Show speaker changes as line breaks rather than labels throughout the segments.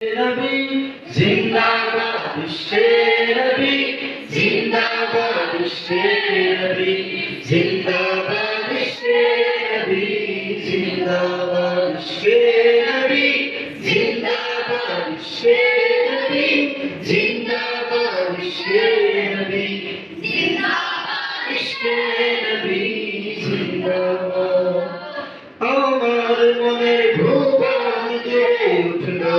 নবী জিন্দাবাদ বিশ্বে নবী জিন্দাবাদ বিশ্বে নবী জিন্দাবাদ বিশ্বে নবী জিন্দাবাদ বিশ্বে নবী জিন্দাবাদ বিশ্বে নবী জিন্দাবাদ বিশ্বে নবী জিন্দাবাদ বিশ্বে নবী জিন্দাবাদ আমার মনে ভুবন জুড়ে উঠলো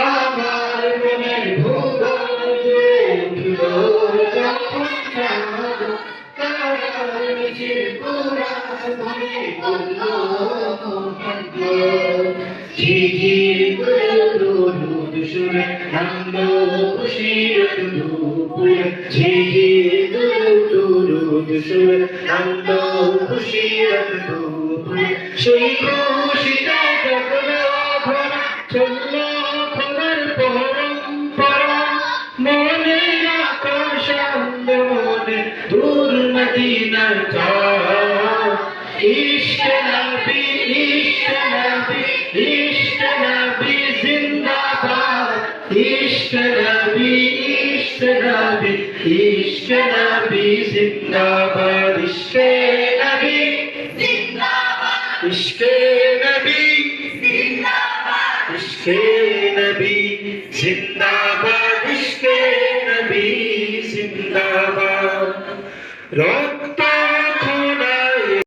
আমার মনের ভুবন জুড়ে উঠলো যখন চাঁদ তারার মিছিল কোরআন ধরে বলল মোহাম্মদ ঝিঝির দুরুদ সুরে নামলো খুশির দুপুরে ঝিঝির দুরুদ সুরে নামলো খুশির দুপুরে সেই খুশিতে জাগলো ভরা চললো খবর পরম্পরা মনের আকাশ মনে দূর মদিনার চাঁদ ইশক নবী ইশক নবী ইশক নবী জিন্দাবাদ ইশক নবী ইশক নবী ইশক নবী জিন্দাবাদ